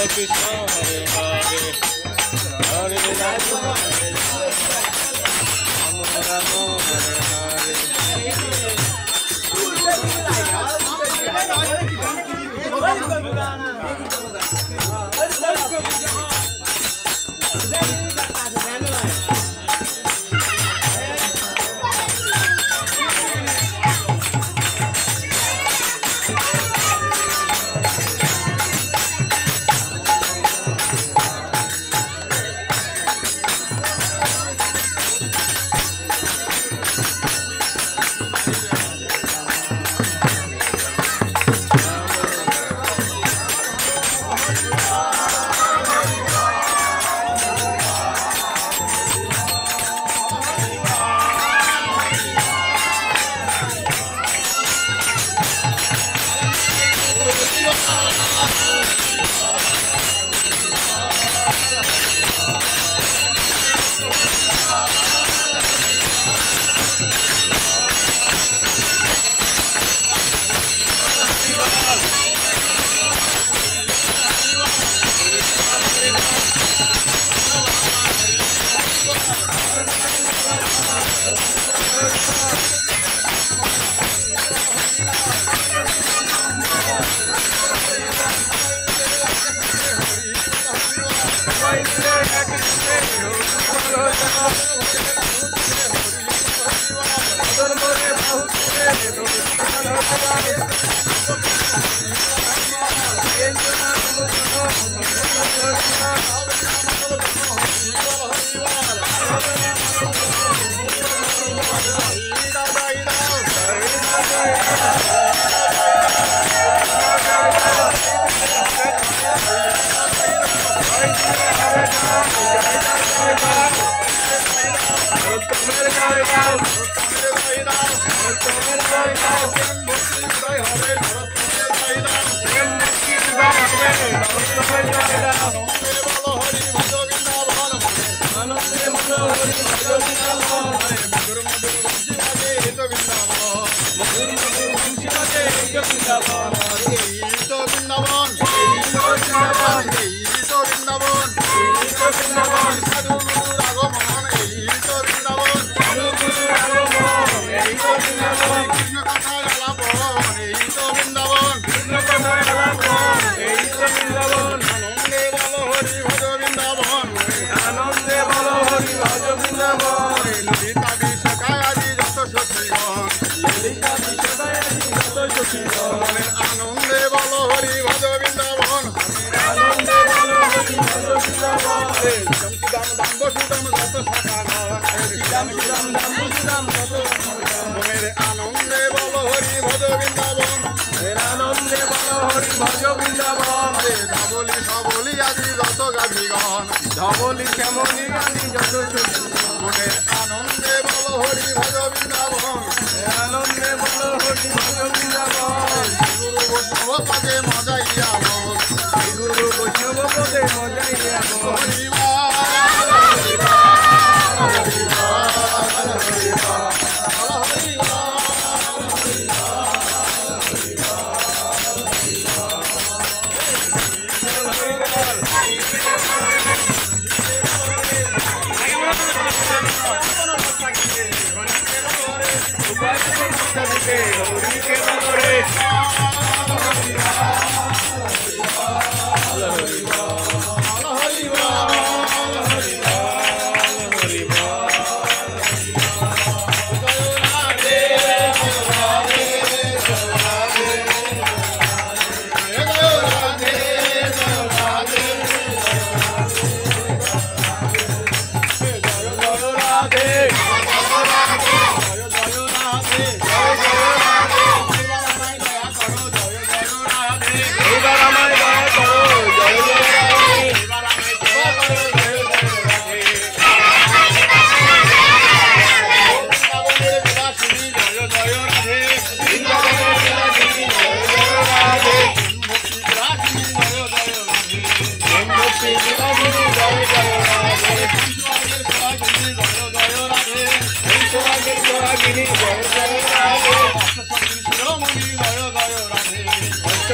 Krishna Hare Hare Hare Rama Hare Rama Hare Dhabali Shyamali Ghani যত মনে আনন্দে বল হরি ভজ বৃন্দাবন আনন্দে বল হরি ভজ বৃন্দাবন গুরু বৈষ্ণব পদে মজাইয়া বল গুরু বৈষ্ণব পদে মজাইয়া বল হরি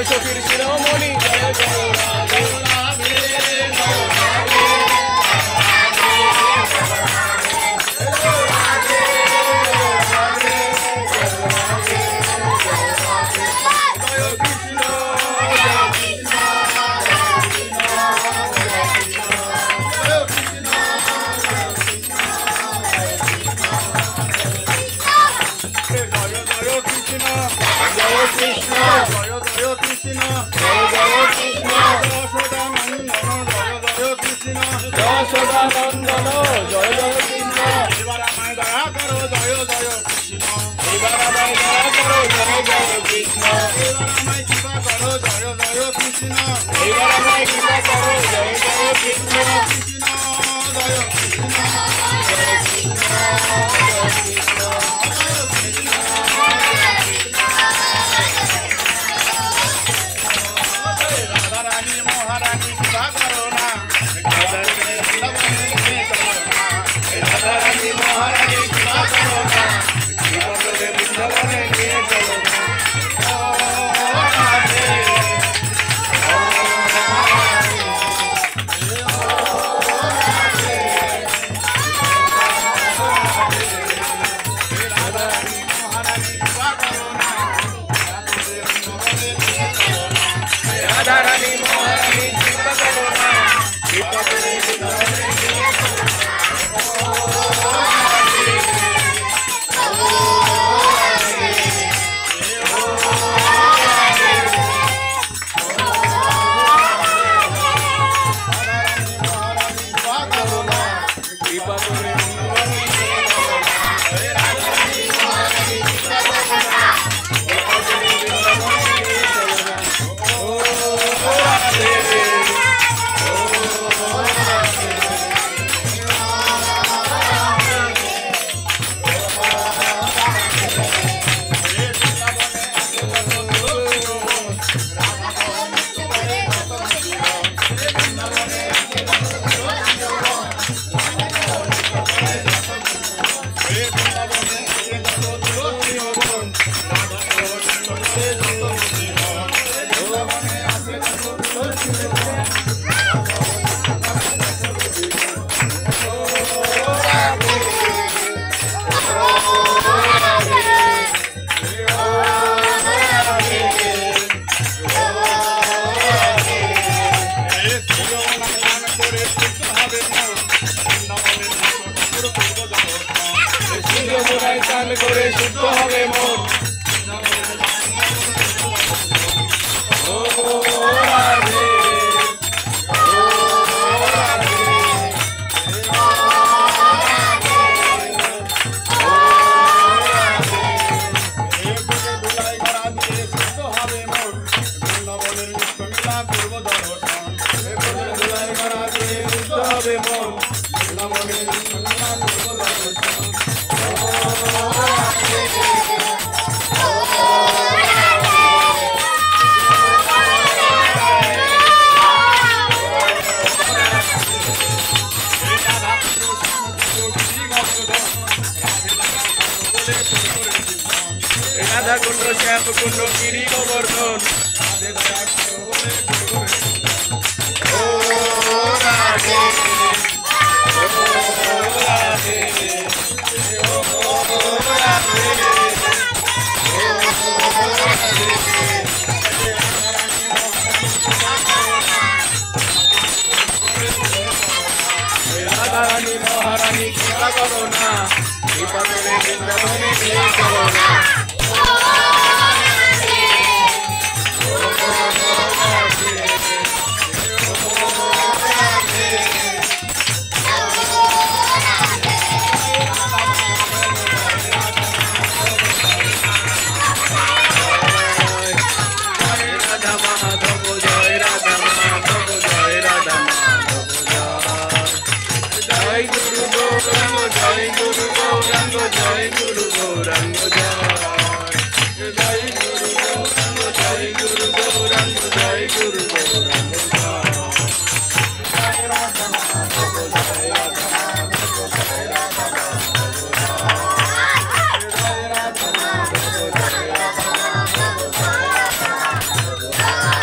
সখীর শিরোমণি জয় জয় রাধে যশোদানন্দন জয় জয় কৃষ্ণ এবার আমায় দয়া করো জয় জয় কৃষ্ণ এবার আমায় দয়া করো জয় জয় কৃষ্ণ এবার আমায় কৃপা করো জয় জয় কৃষ্ণ এবার আমায় কৃপা করো জয় জয় কৃষ্ণ কৃষ্ণ জয় কৃষ্ণ জয় কৃষ্ণ জয় কৃষ্ণ রাধারানী মহারানী কৃপা করো না রাধারানী মহারানী কৃপা করো না কৃপা করে বৃন্দাবনে নিয়ে চলো না রাধারানী মহারানী কৃপা করো না কৃপা করে বৃন্দাবনে নিয়ে চলো না করে শুদ্ধ হবে মন ও রাধে রাধা কুণ্ড শ্যাম কুণ্ড গিরি গোবর্ধন ও রাধে রাধারানী মহারানী কৃপা করো না কৃপা করে বৃন্দাবনে নিয়ে চলো না জয়